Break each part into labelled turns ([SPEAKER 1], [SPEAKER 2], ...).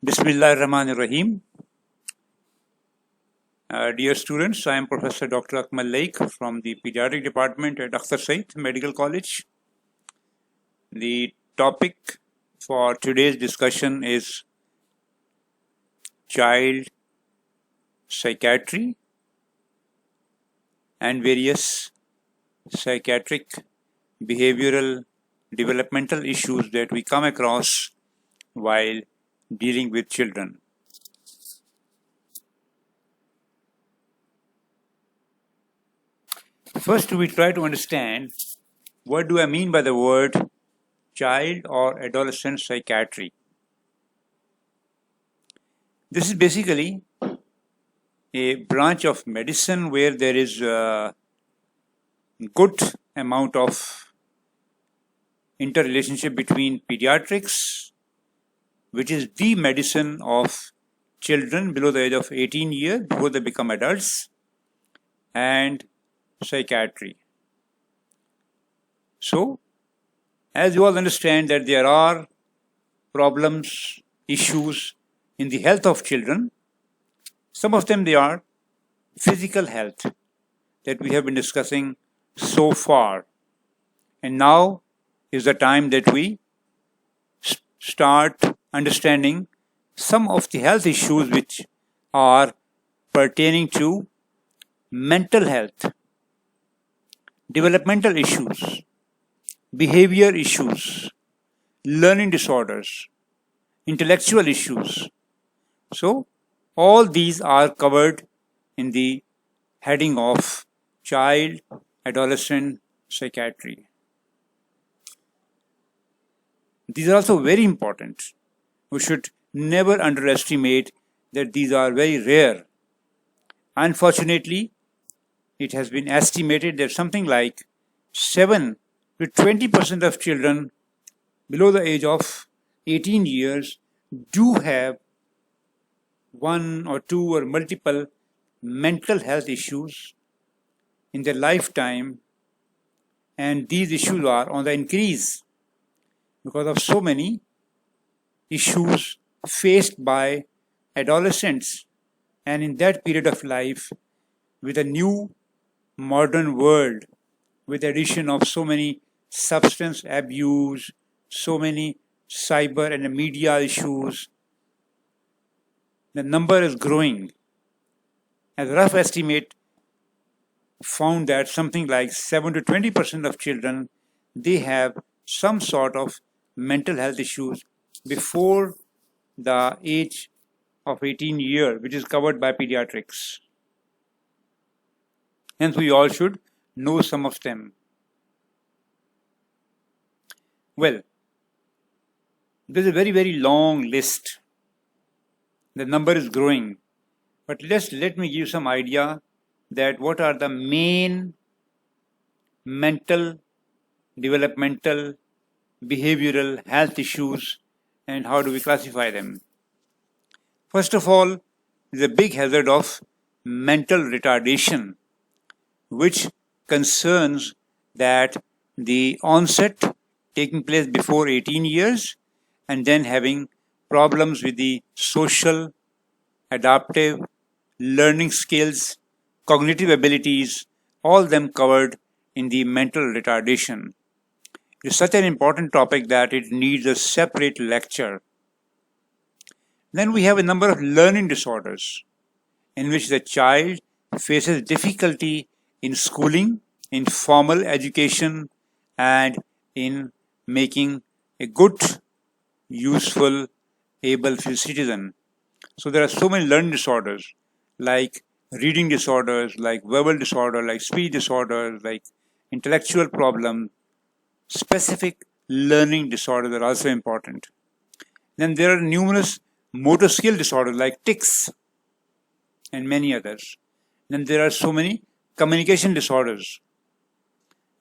[SPEAKER 1] Bismillahirrahmanirrahim. Dear students, I am Professor Dr. Akmal Laik from the Pediatric Department at Akhtar Said Medical College. The topic for today's discussion is child psychiatry and various psychiatric, behavioral, developmental issues that we come across while dealing with children. First, we try to understand what do I mean by the word child or adolescent psychiatry. This is basically a branch of medicine where there is a good amount of interrelationship between pediatrics, which is the medicine of children below the age of 18 years before they become adults, and psychiatry. So, as you all understand that there are problems, issues in the health of children, some of them they are physical health that we have been discussing so far. And now is the time that we start understanding some of the health issues which are pertaining to mental health, developmental issues, behavior issues, learning disorders, intellectual issues. So, all these are covered in the heading of child, adolescent psychiatry. These are also very important. We should never underestimate that these are very rare. Unfortunately, it has been estimated that something like 7 to 20% of children below the age of 18 years do have one or two or multiple mental health issues in their lifetime, and these issues are on the increase because of so many issues faced by adolescents and in that period of life with a new modern world, with the addition of so many substance abuse, so many cyber and media issues. The number is growing. As a rough estimate found that something like 7 to 20% of children, they have some sort of mental health issues before the age of 18 years, which is covered by pediatrics. Hence, we all should know some of them. Well, there's a very, very long list. The number is growing. But let me give you some idea that what are the main mental, developmental, behavioral health issues and how do we classify them. First of all, is a big hazard of mental retardation, which concerns that the onset taking place before 18 years and then having problems with the social, adaptive, learning skills, cognitive abilities, all them covered in the mental retardation. It is such an important topic that it needs a separate lecture. Then we have a number of learning disorders in which the child faces difficulty in schooling, in formal education, and in making a good, useful, able citizen. So there are so many learning disorders like reading disorders, like verbal disorder, like speech disorders, like intellectual problems. Specific learning disorders are also important. Then there are numerous motor skill disorders like tics and many others. Then there are so many communication disorders.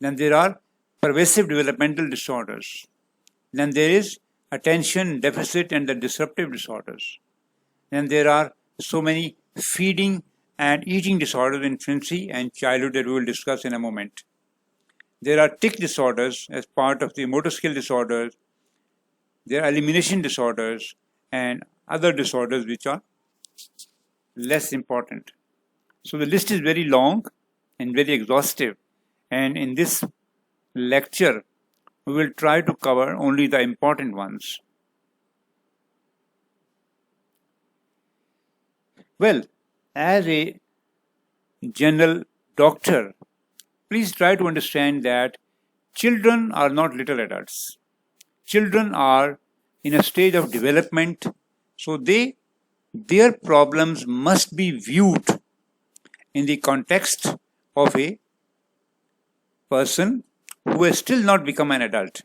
[SPEAKER 1] Then there are pervasive developmental disorders. Then there is attention deficit and the disruptive disorders. Then there are so many feeding and eating disorders in infancy and childhood that we will discuss in a moment. There are tic disorders as part of the motor skill disorders. There are elimination disorders and other disorders which are less important. So the list is very long and very exhaustive, and in this lecture we will try to cover only the important ones. Well, as a general doctor, please try to understand that children are not little adults. Children are in a stage of development, so their problems must be viewed in the context of a person who has still not become an adult.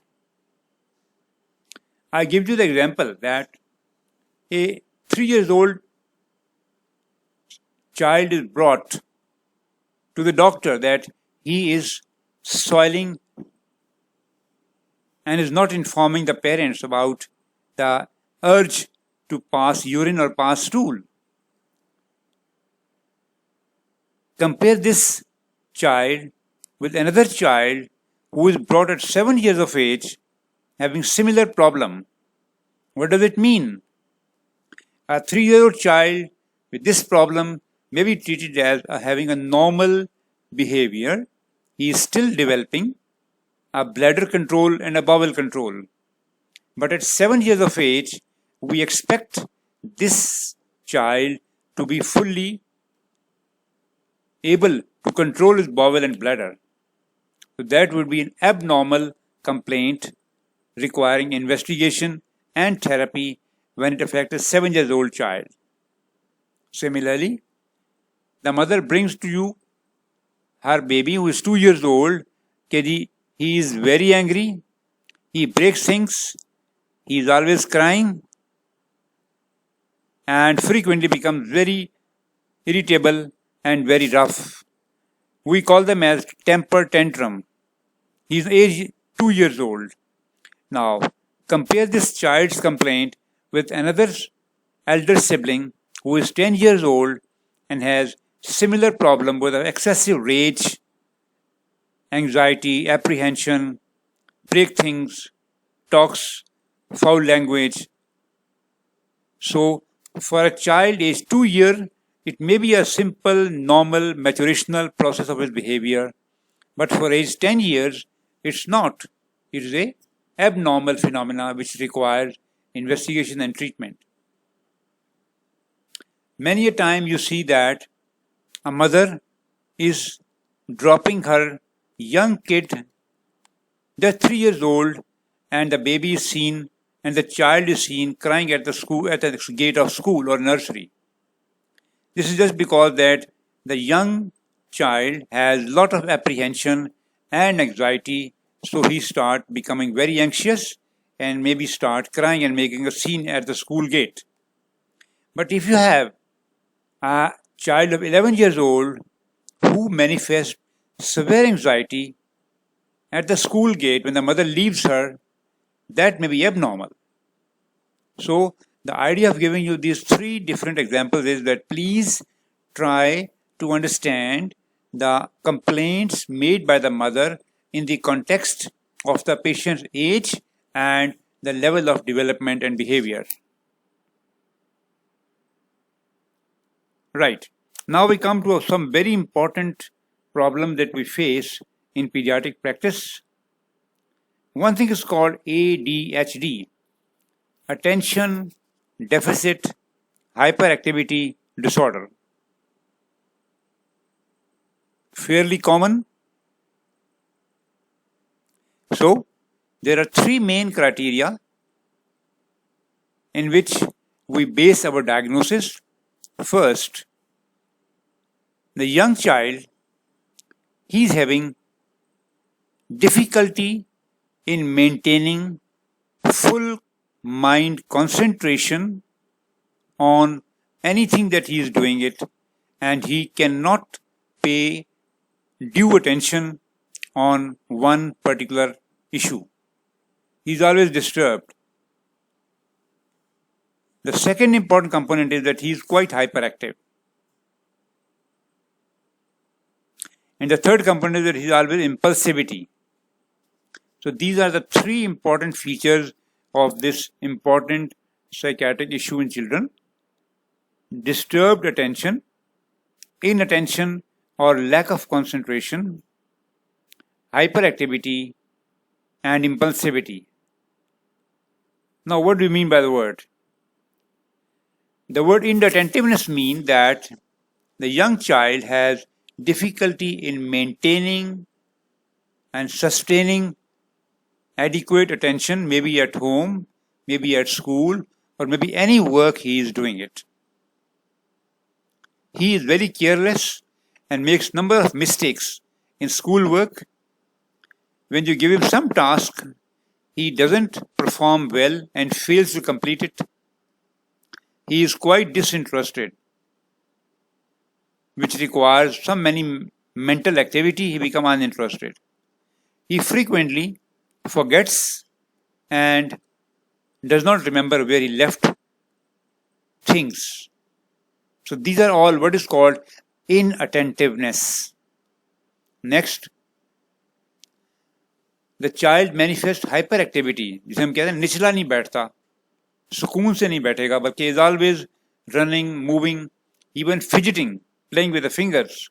[SPEAKER 1] I give you the example that a 3-year-old child is brought to the doctor that he is soiling and is not informing the parents about the urge to pass urine or pass stool. Compare this child with another child who is brought at 7 years of age having similar problem. What does it mean? A 3-year-old child with this problem may be treated as having a normal behavior. He is still developing a bladder control and a bowel control. But at 7 years of age, we expect this child to be fully able to control his bowel and bladder. So that would be an abnormal complaint requiring investigation and therapy when it affects a 7-year-old child. Similarly, the mother brings to you her baby who is 2 years old. He is very angry, he breaks things, he is always crying and frequently becomes very irritable and very rough. We call them as temper tantrum. He is age 2 years old. Now, compare this child's complaint with another elder sibling who is 10 years old and has similar problem with excessive rage, anxiety, apprehension, break things, talks foul language. So, for a child age 2 years, it may be a simple, normal, maturational process of his behavior, but for age 10 years, it's not. It is a abnormal phenomena which requires investigation and treatment. Many a time you see that a mother is dropping her young kid, they're 3 years old, and the baby is seen and the child is seen crying at the gate of school or nursery. This is just because that the young child has lot of apprehension and anxiety, so he start becoming very anxious and maybe start crying and making a scene at the school gate. But if you have a child of 11 years old who manifests severe anxiety at the school gate when the mother leaves her, that may be abnormal. So the idea of giving you these 3 different examples is that please try to understand the complaints made by the mother in the context of the patient's age and the level of development and behavior. Right. Now we come to some very important problem that we face in pediatric practice. One thing is called ADHD, Attention Deficit Hyperactivity Disorder. Fairly common. So, there are 3 main criteria in which we base our diagnosis. First, the young child, he is having difficulty in maintaining full mind concentration on anything that he is doing it, and he cannot pay due attention on one particular issue. He is always disturbed. The second important component is that he is quite hyperactive. And the third component is that he is always impulsivity. So these are the 3 important features of this important psychiatric issue in children: disturbed attention, inattention or lack of concentration, hyperactivity, and impulsivity. Now, what do you mean by the word? The word inattentiveness means that the young child has difficulty in maintaining and sustaining adequate attention, maybe at home, maybe at school, or maybe any work he is doing it. He is very careless and makes number of mistakes in schoolwork. When you give him some task, he doesn't perform well and fails to complete it. He is quite disinterested, which requires some many mental activity. He becomes uninterested. He frequently forgets and does not remember where he left things. So these are all what is called inattentiveness. Next, the child manifests hyperactivity, जिसे हम कहते हैं निचला नहीं बैठता, सुकून से नहीं बैठेगा, बल्कि is always running, moving, even fidgeting, playing with the fingers,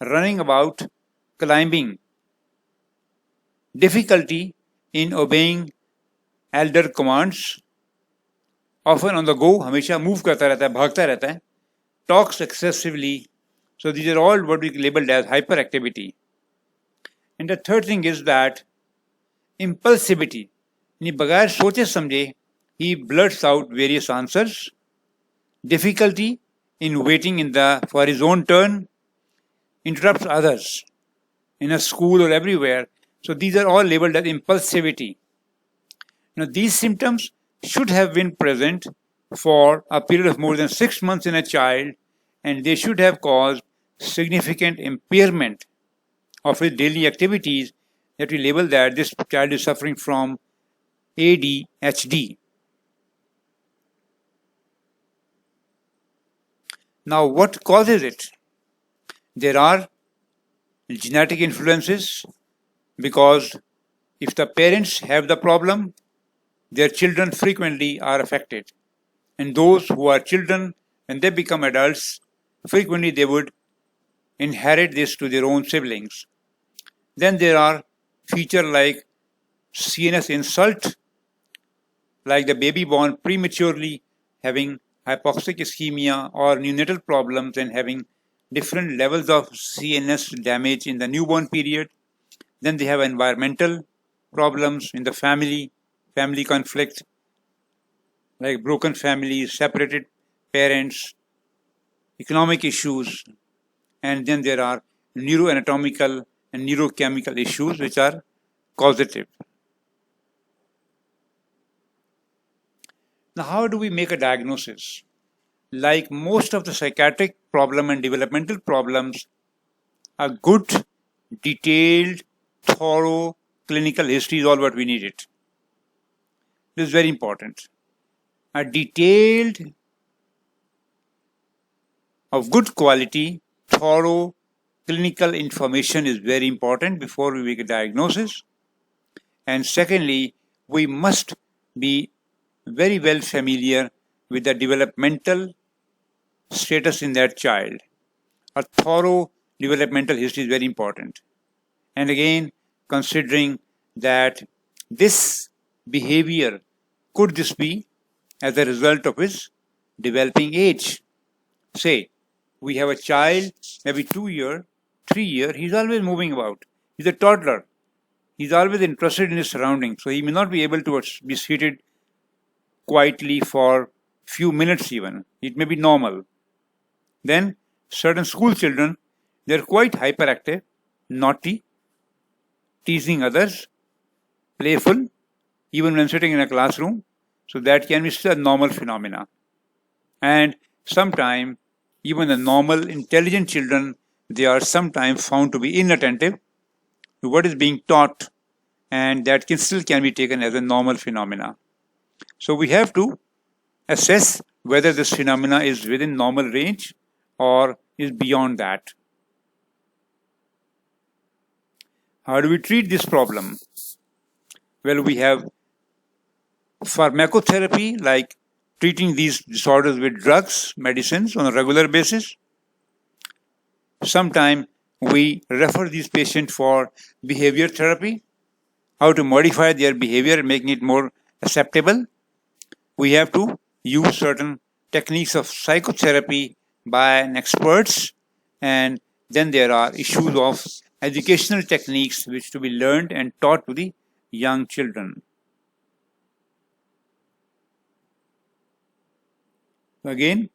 [SPEAKER 1] running about, climbing, difficulty in obeying elder commands, often on the go, हमेशा move करता रहता है, भागता रहता है, talks excessively. So these are all what we labeled as hyperactivity. And the third thing is that impulsivity, यानी बगैर सोचे समझे he blurts out various answers, difficulty in waiting for his own turn, interrupts others in a school or everywhere. So these are all labeled as impulsivity. Now these symptoms should have been present for a period of more than 6 months in a child, and they should have caused significant impairment of his daily activities, that we label that this child is suffering from ADHD. Now, what causes it? There are genetic influences, because if the parents have the problem, their children frequently are affected. And those who are children, when they become adults, frequently they would inherit this to their own siblings. Then there are features like CNS insult, like the baby born prematurely having hypoxic ischemia or neonatal problems and having different levels of CNS damage in the newborn period. Then they have environmental problems in the family conflict, like broken families, separated parents, economic issues, and then there are neuroanatomical and neurochemical issues which are causative. Now, how do we make a diagnosis? Like most of the psychiatric problem and developmental problems, a good, detailed, thorough clinical history is all what we needed. This is very important. A detailed, of good quality, thorough clinical information is very important before we make a diagnosis. And secondly, we must be very well familiar with the developmental status in that child. A thorough developmental history is very important. And again, considering that this behavior, could this be as a result of his developing age? Say, we have a child, maybe 2 year, 3 year, he's always moving about. He's a toddler. He's always interested in his surroundings. So he may not be able to be seated quietly for few minutes even. It may be normal. Then certain school children, they're quite hyperactive, naughty, teasing others, playful, even when sitting in a classroom. So that can be still a normal phenomena. And sometimes even the normal intelligent children, they are sometimes found to be inattentive to what is being taught, and that still can be taken as a normal phenomena. So we have to assess whether this phenomena is within normal range or is beyond that. How do we treat this problem? Well, we have pharmacotherapy like treating these disorders with drugs, medicines on a regular basis. Sometimes we refer these patients for behavior therapy, how to modify their behavior, making it more acceptable. We have to use certain techniques of psychotherapy by experts, and then there are issues of educational techniques which to be learned and taught to the young children. Again,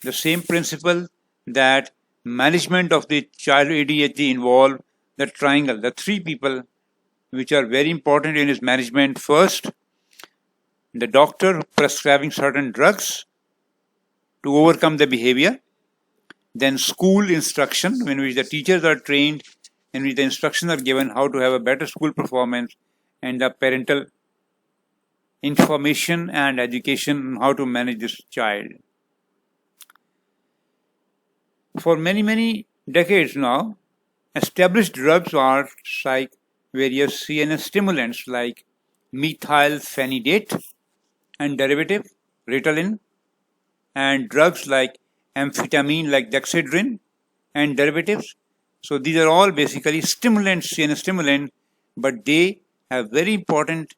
[SPEAKER 1] the same principle that management of the child ADHD involve the triangle, the three people which are very important in its management. First, the doctor prescribing certain drugs to overcome the behavior. Then school instruction, in which the teachers are trained, in which the instructions are given how to have a better school performance, and the parental information and education on how to manage this child. For many decades now, established drugs are like various CNS stimulants like methylphenidate and derivative Ritalin, and drugs like amphetamine like dexedrine and derivatives. So these are all basically stimulants, CNS stimulant, but they have very important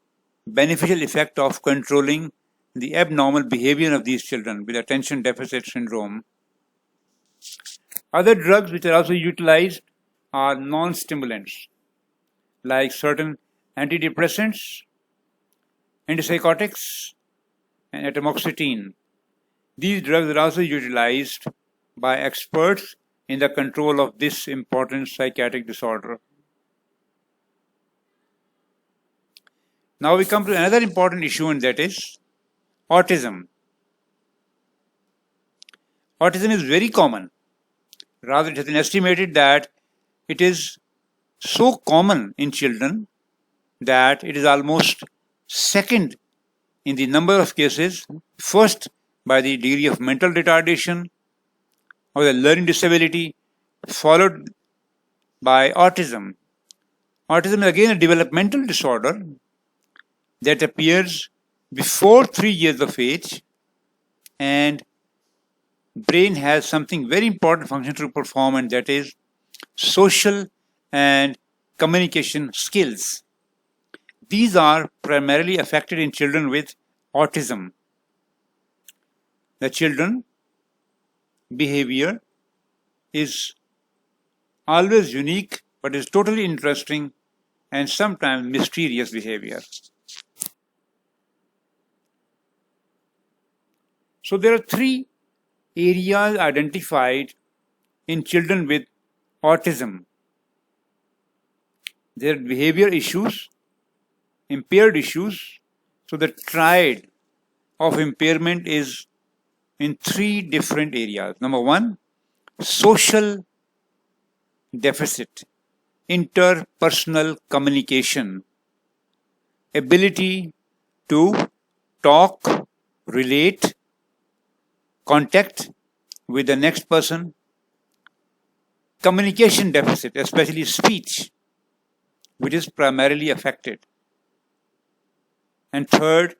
[SPEAKER 1] beneficial effect of controlling the abnormal behavior of these children with attention deficit syndrome. Other drugs which are also utilized are non-stimulants, like certain antidepressants, antipsychotics, and atomoxetine. These drugs are also utilized by experts in the control of this important psychiatric disorder. Now we come to another important issue, and that is autism. Autism is very common. Rather, it has been estimated that it is so common in children that it is almost second in the number of cases, first by the degree of mental retardation or the learning disability, followed by autism. Autism is again a developmental disorder that appears before 3 years of age, and brain has something very important function to perform, and that is social and communication skills. These are primarily affected in children with autism. The children behavior is always unique, but is totally interesting and sometimes mysterious behavior. So there are three areas identified in children with autism. There are behavior issues, impaired issues. So the triad of impairment is in three different areas. Number one, social deficit, interpersonal communication, ability to talk, relate, contact with the next person, communication deficit, especially speech, which is primarily affected. And third,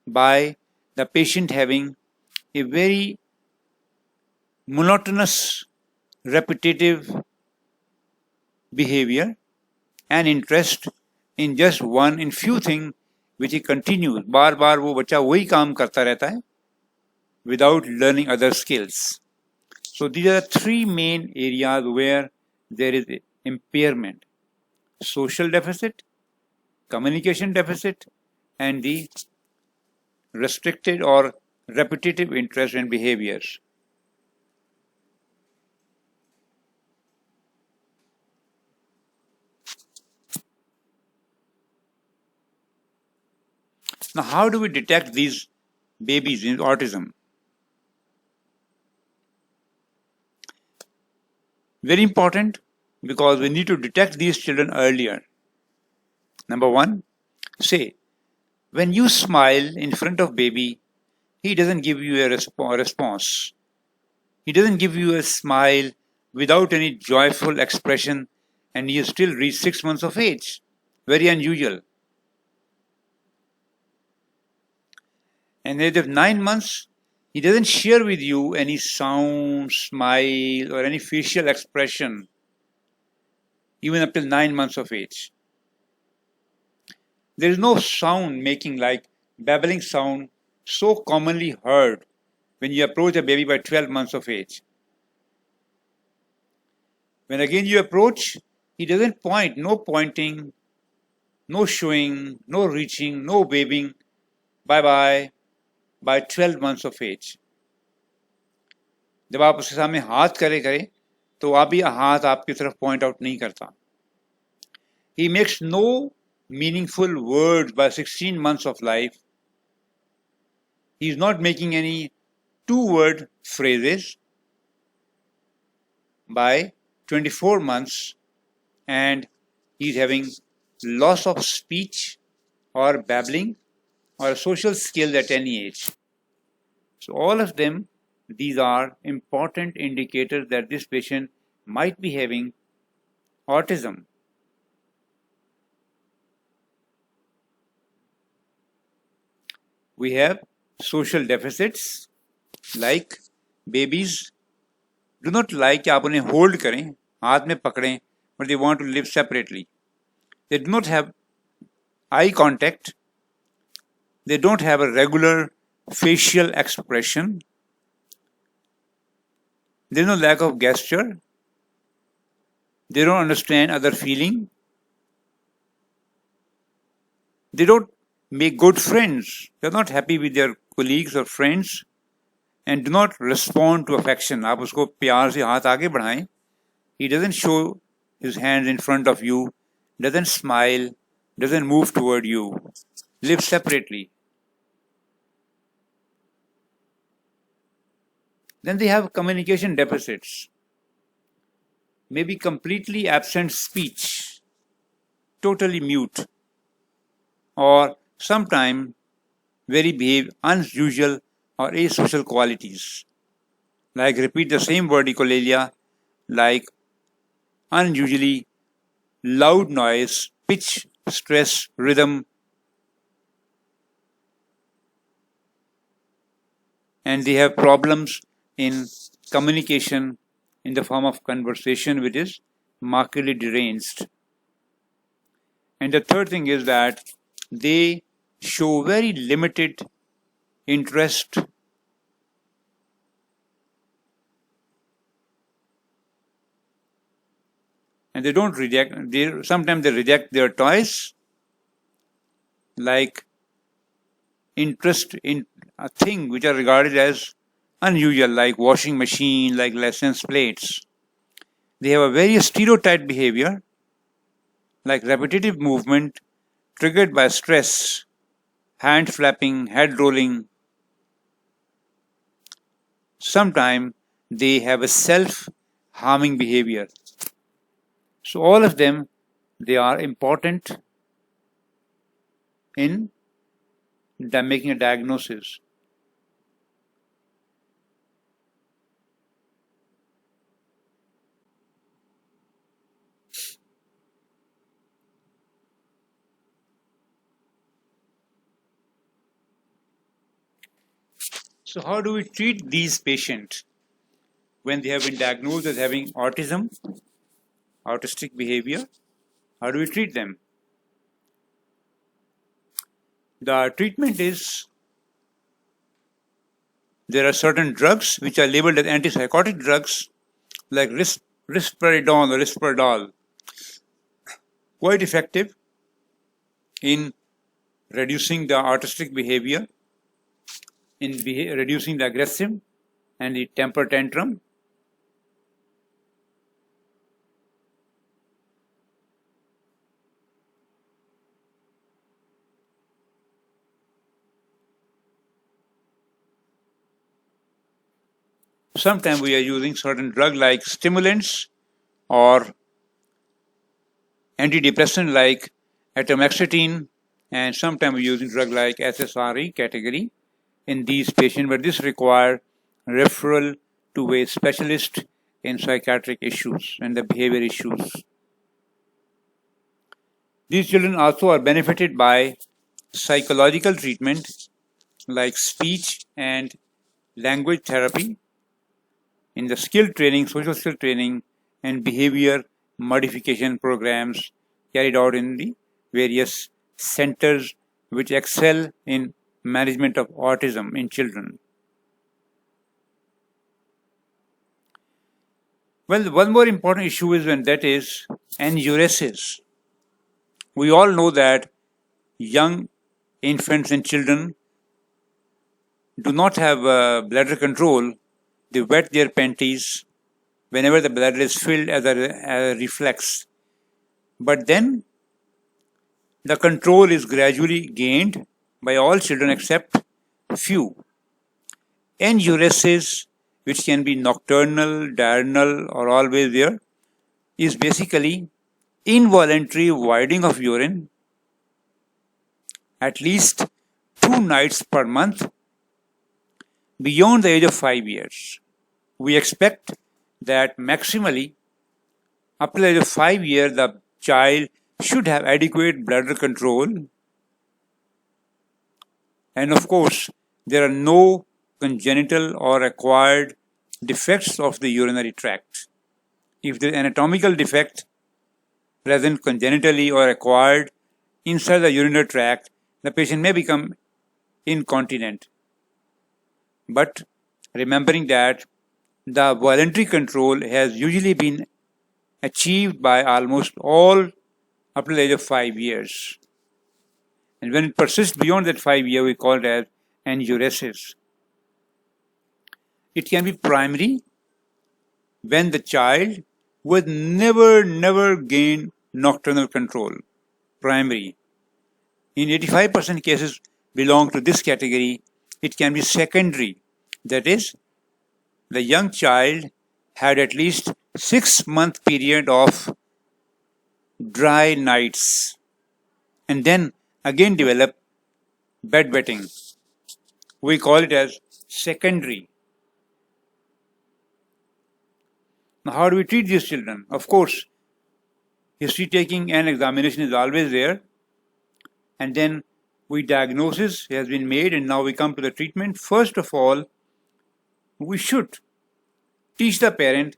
[SPEAKER 1] by the patient having a very monotonous, repetitive behavior and interest in just one, in few things which he continues. बार बार वो बच्चा वही काम करता रहता है without learning other skills. So these are three main areas where there is impairment: social deficit, communication deficit, and the restricted or repetitive interest in behaviors. Now, how do we detect these babies in autism? Very important, because we need to detect these children earlier. Number one, say, when you smile in front of baby, he doesn't give you a response. He doesn't give you a smile without any joyful expression, and he is still reached 6 months of age. Very unusual. And at the age of 9 months, he doesn't share with you any sound, smile, or any facial expression, even up till 9 months of age. There is no sound making like babbling sound so commonly heard when you approach a baby by 12 months of age. When again you approach, he doesn't point, no pointing, no showing, no reaching, no waving, bye bye, by 12 months of age. जब आप उसके सामने हाथ करें तो आप भी हाथ आपकी तरफ पॉइंट आउट नहीं करता. He makes no meaningful words by 16 months of life. He is not making any two-word phrases by 24 months, and he is having loss of speech or babbling or social skills at any age. So all of them, these are important indicators that this patient might be having autism. We have social deficits, like babies do not like कि आप उन्हें hold करें, हाथ में पकड़ें, but they want to live separately. They do not have eye contact. They don't have a regular facial expression. There's no lack of gesture. They don't understand other feeling. They don't make good friends. They're not happy with their colleagues or friends and do not respond to affection. आप उसको प्यार से हाथ आगे बढ़ाएं. He doesn't show his hands in front of you, doesn't smile, doesn't move toward you, lives separately. Then they have communication deficits. Maybe completely absent speech, totally mute, or sometimes very behave unusual or asocial qualities, like repeat the same word echolalia, like unusually loud noise, pitch, stress, rhythm, and they have problems in communication in the form of conversation which is markedly deranged. And the third thing is that they show very limited interest and they don't reject, sometimes they reject their toys, like interest in a thing which are regarded as unusual, like washing machine, like license plates. They have a very stereotyped behavior, like repetitive movement triggered by stress, hand flapping, head rolling. Sometimes they have a self-harming behavior. So all of them, they are important in making a diagnosis. So how do we treat these patients when they have been diagnosed as having autism, autistic behavior? How do we treat them? The treatment is, there are certain drugs which are labeled as antipsychotic drugs, like risperidone or risperdal, quite effective in reducing the autistic behavior, in reducing the aggressive and the temper tantrum. Sometimes we are using certain drug like stimulants or antidepressant like atomoxetine, and sometimes we're using drug like SSRI category in these patients, but this requires referral to a specialist in psychiatric issues and the behavior issues. These children also are benefited by psychological treatment like speech and language therapy, in the skill training, social skill training, and behavior modification programs carried out in the various centers which excel in management of autism in children. Well, one more important issue is when that is enuresis. We all know that young infants and children do not have bladder control. They wet their panties whenever the bladder is filled as a reflex. But then the control is gradually gained by all children except few. Enuresis, which can be nocturnal, diurnal, or always there, is basically involuntary voiding of urine at least 2 nights per month beyond the age of 5 years. We expect that maximally up to the age of 5 years the child should have adequate bladder control, and of course there are no congenital or acquired defects of the urinary tract. If there is an anatomical defect present congenitally or acquired inside the urinary tract, the patient may become incontinent. But remembering that the voluntary control has usually been achieved by almost all up to the age of 5 years. And when it persists beyond that 5 years, we call it as enuresis. It can be primary when the child would never gain nocturnal control. Primary. In 85% cases belong to this category. It can be secondary. That is, the young child had at least 6-month period of dry nights and then again develop bedwetting. We call it as secondary. Now, how do we treat these children? Of course, history taking and examination is always there, and then diagnosis has been made, and now we come to the treatment. First of all, we should teach the parent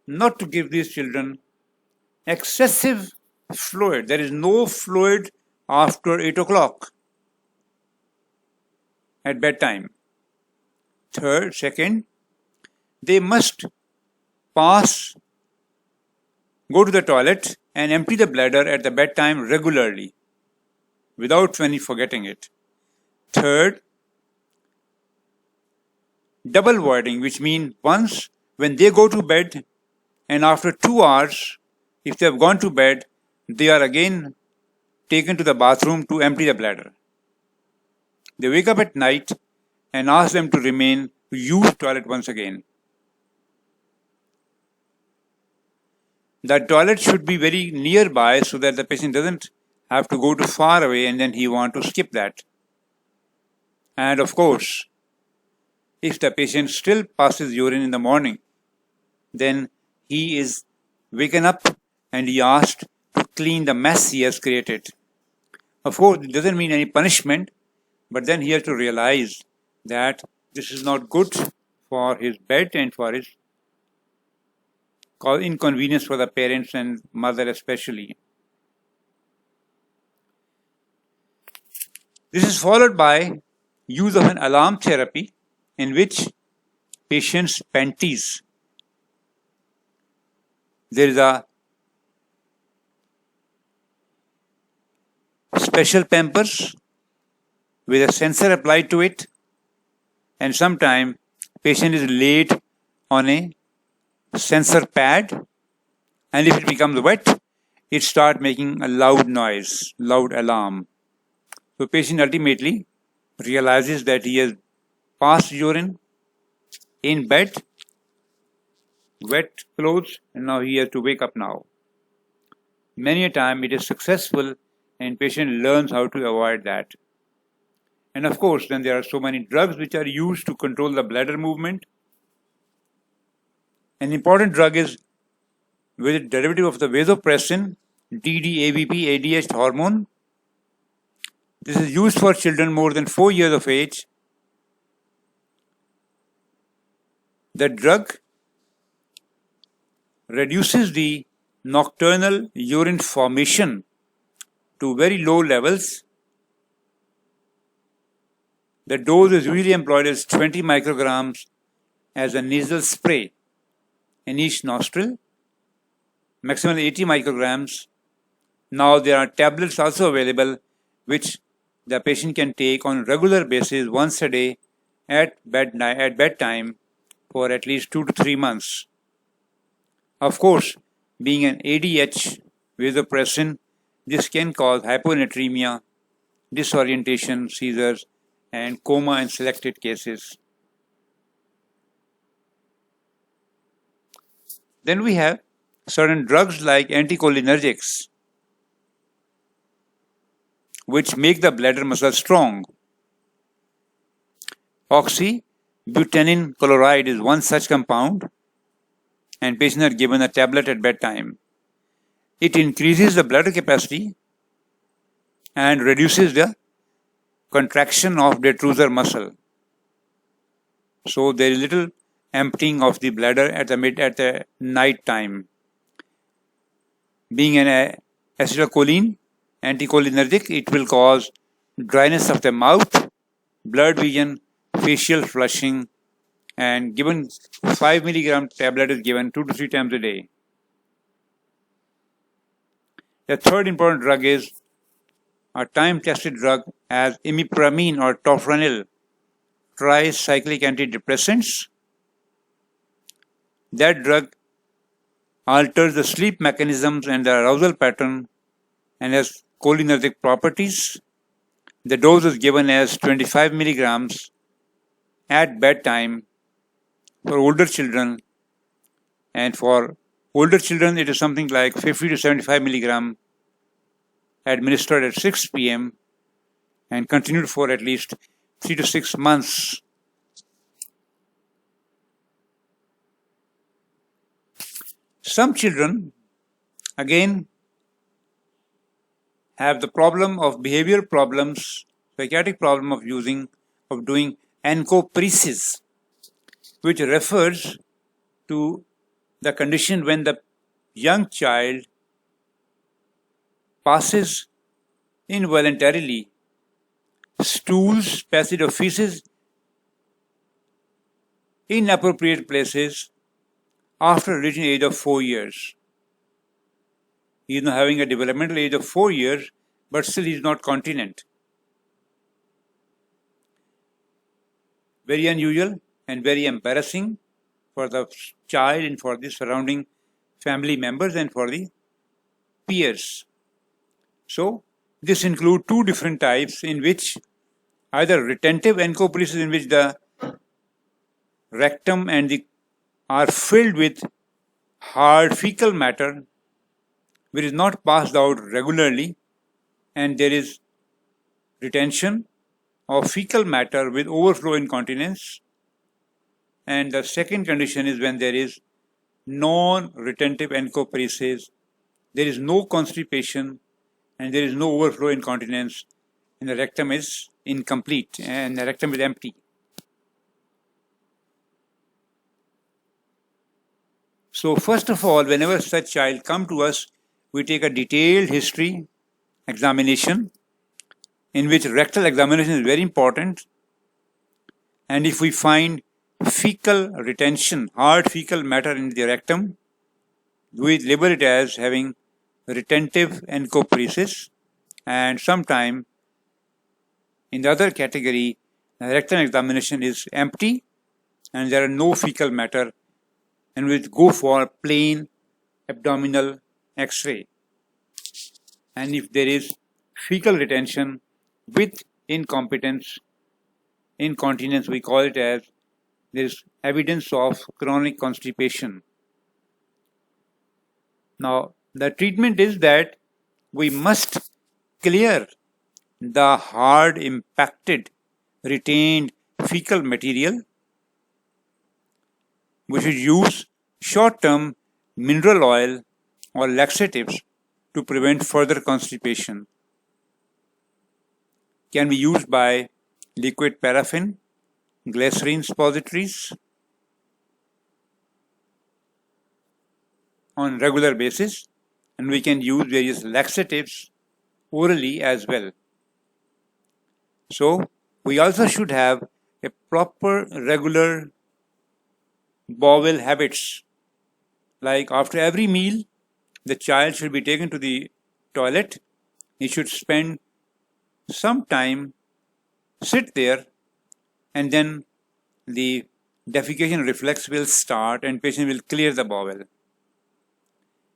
[SPEAKER 1] not to give these children excessive fluid. There is no fluid after 8 o'clock at bedtime. Second, they must go to the toilet and empty the bladder at the bedtime regularly without forgetting it. Third, double voiding, which means once when they go to bed and after 2 hours, if they have gone to bed, they are again taken to the bathroom to empty the bladder. They wake up at night and ask them to use toilet once again. The toilet should be very nearby so that the patient doesn't have to go too far away and then he want to skip that. And of course, if the patient still passes urine in the morning, then he is waken up and he asked to clean the mess he has created. Of course, it doesn't mean any punishment, but then he has to realize that this is not good for his bed and for his inconvenience for the parents and mother especially. This is followed by use of an alarm therapy in which patient's panties, there is a special pampers with a sensor applied to it, and sometimes patient is laid on a sensor pad, and if it becomes wet, it starts making a loud noise, loud alarm. So patient ultimately realizes that he has passed urine in bed, wet clothes, and now he has to wake up now. Many a time it is successful and patient learns how to avoid that. And of course, then there are so many drugs which are used to control the bladder movement. An important drug is with a derivative of the vasopressin, DDAVP ADH hormone. This is used for children more than 4 years of age The drug reduces the nocturnal urine formation to very low levels. The dose is usually employed as 20 micrograms as a nasal spray in each nostril, maximum 80 micrograms. Now there are tablets also available which the patient can take on regular basis once a day at bedtime for at least 2 to 3 months. Of course, being an ADH vasopressin, this can cause hyponatremia, disorientation, seizures, and coma in selected cases. Then we have certain drugs like anticholinergics, which make the bladder muscle strong. Oxybutenen chloride is one such compound, and patients are given a tablet at bedtime. It increases the bladder capacity and reduces the contraction of detrusor muscle. So there is little emptying of the bladder at the night time. Being an acetylcholine anticholinergic, it will cause dryness of the mouth, blurred vision, facial flushing, and given 5 milligram tablet is given 2 to 3 times a day. The third important drug is a time-tested drug as imipramine or tofranil, tricyclic antidepressants. That drug alters the sleep mechanisms and the arousal pattern and has cholinergic properties. The dose is given as 25 milligrams at bedtime for older children, and for older children it is something like 50 to 75 milligram administered at 6 p.m. and continued for at least 3 to 6 months. Some children again have the problem of behavioral problems, psychiatric problem of doing encopresis, which refers to the condition when the young child passes involuntarily stools, passage of feces, inappropriate places after reaching the age of 4 years. He is now having a developmental age of 4 years, but still he is not continent. Very unusual and very embarrassing for the child and for the surrounding family members and for the peers. So, this includes two different types in which either retentive encopresis, in which the rectum and are filled with hard fecal matter which is not passed out regularly, and there is retention of fecal matter with overflow incontinence. And the second condition is when there is non-retentive encopresis, there is no constipation and there is no overflow incontinence, and the rectum is incomplete and the rectum is empty. So first of all, whenever such child come to us, we take a detailed history examination, in which rectal examination is very important, and if we find fecal retention, hard fecal matter in the rectum, we label it as having retentive encopresis, and sometime in the other category, the rectal examination is empty and there are no fecal matter, and we go for plain abdominal X-ray. And if there is fecal retention with incontinence, we call it as there is evidence of chronic constipation. Now, the treatment is that we must clear the hard impacted retained fecal material. We should use short-term mineral oil or laxatives to prevent further constipation. Can be used by liquid paraffin, glycerin suppositories, on regular basis, and we can use various laxatives orally as well. So we also should have a proper regular bowel habits, like after every meal the child should be taken to the toilet. He should spend some time, sit there, and then the defecation reflex will start and patient will clear the bowel.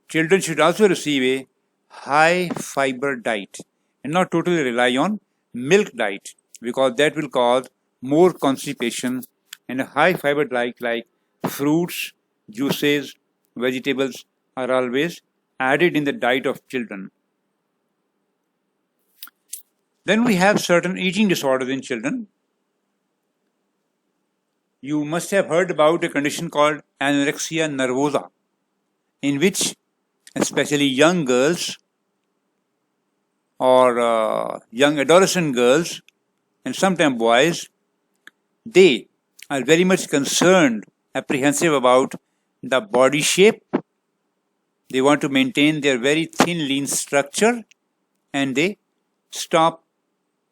[SPEAKER 1] Children should also receive a high fiber diet and not totally rely on milk diet, because that will cause more constipation. And a high fiber diet like fruits, juices, vegetables are always added in the diet of children. Then we have certain eating disorders in children. You must have heard about a condition called anorexia nervosa, in which especially young girls or young adolescent girls and sometimes boys, they are very much concerned, apprehensive about the body shape. They want to maintain their very thin, lean structure, and they stop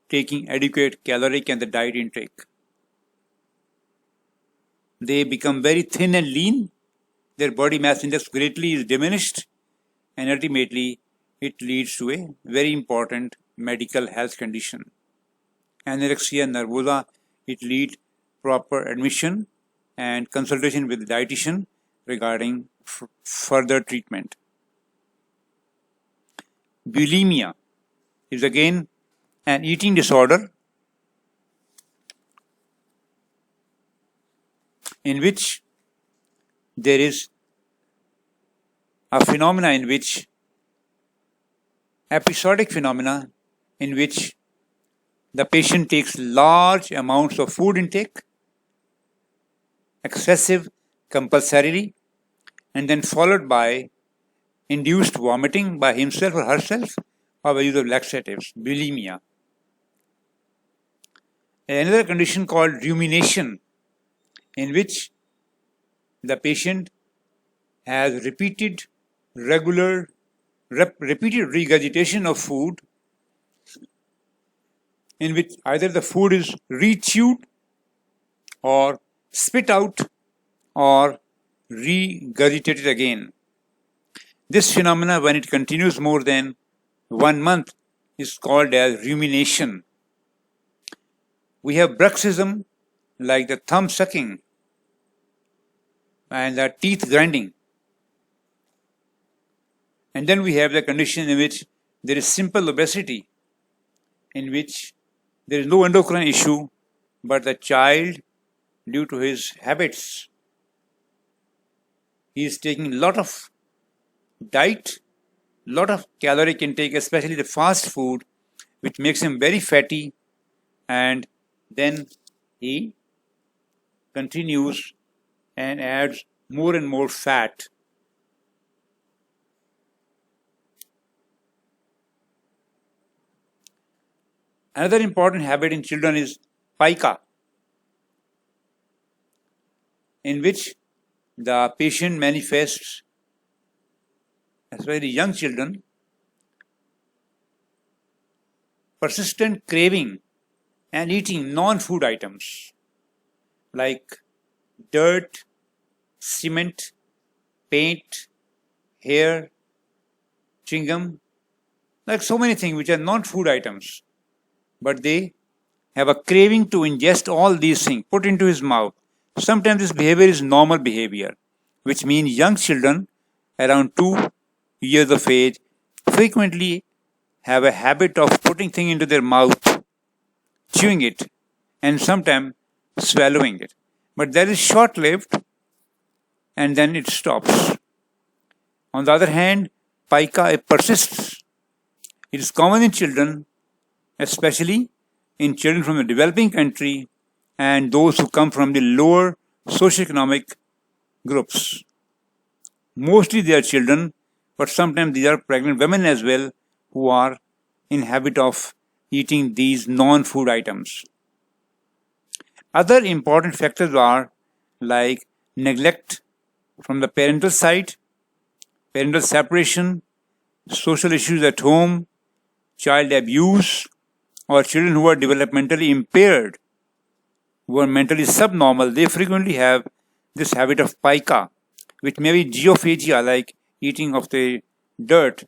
[SPEAKER 1] taking adequate caloric and the diet intake. They become very thin and lean, their body mass index greatly is diminished, and ultimately it leads to a very important medical health condition. Anorexia nervosa, it leads proper admission and consultation with the dietitian regarding further treatment. Bulimia is again an eating disorder in which there is a phenomena in which episodic phenomena in which the patient takes large amounts of food intake, excessive compulsorily, and then followed by induced vomiting by himself or herself or by use of laxatives, bulimia. Another condition called rumination, in which the patient has repeated regurgitation of food, in which either the food is re-chewed or spit out or regurgitated again. This phenomena, when it continues more than 1 month, is called as rumination. We have bruxism, like the thumb sucking and the teeth grinding. And then we have the condition in which there is simple obesity, in which there is no endocrine issue, but the child, due to his habits, he is taking a lot of diet, lot of caloric intake, especially the fast food, which makes him very fatty, and then he continues and adds more and more fat. Another important habit in children is pica, in which the patient manifests, especially young children, persistent craving and eating non-food items like dirt, cement, paint, hair, chewing gum, like so many things which are non-food items. But they have a craving to ingest all these things, put into his mouth. Sometimes this behavior is normal behavior, which means young children around 2 years of age frequently have a habit of putting things into their mouth, chewing it, and sometimes swallowing it. But that is short-lived, and then it stops. On the other hand, pica persists. It is common in children, especially in children from the developing country and those who come from the lower socioeconomic groups. Mostly they are children, but sometimes these are pregnant women as well who are in habit of eating these non-food items. Other important factors are like neglect from the parental side, parental separation, social issues at home, child abuse, or children who are developmentally impaired, who are mentally subnormal, they frequently have this habit of pica, which may be geophagia, like eating of the dirt.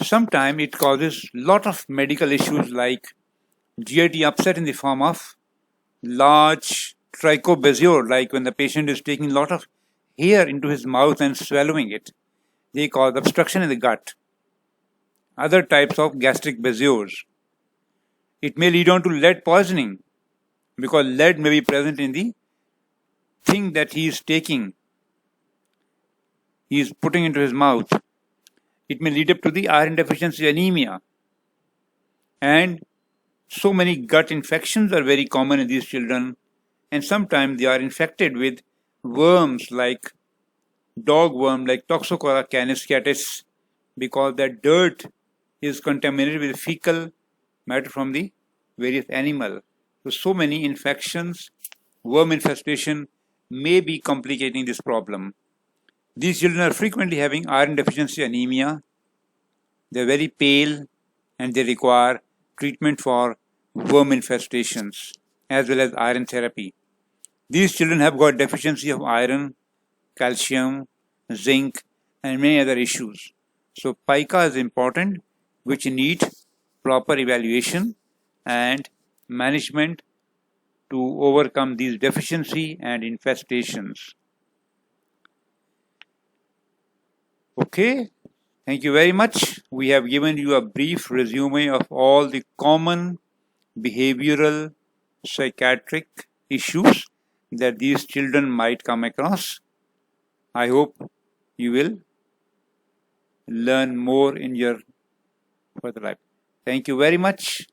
[SPEAKER 1] Sometimes it causes lot of medical issues like GIT upset in the form of large trichobezoar, like when the patient is taking a lot of hair into his mouth and swallowing it. They cause obstruction in the gut. Other types of gastric bezoars. It may lead on to lead poisoning because lead may be present in the thing that he is taking, he is putting into his mouth. It may lead up to the iron deficiency anemia. And so many gut infections are very common in these children, and sometimes they are infected with worms like dog worm, like Toxocoria canis catus, because that dirt is contaminated with fecal matter from the various animal. So many infections, worm infestation may be complicating this problem. These children are frequently having iron deficiency anemia. They are very pale and they require treatment for worm infestations as well as iron therapy. These children have got deficiency of iron, calcium, zinc, and many other issues. So pica is important, which need proper evaluation and management to overcome these deficiency and infestations. Okay, thank you very much. We have given you a brief resume of all the common behavioral psychiatric issues that these children might come across. I hope you will learn more in your further life. Thank you very much.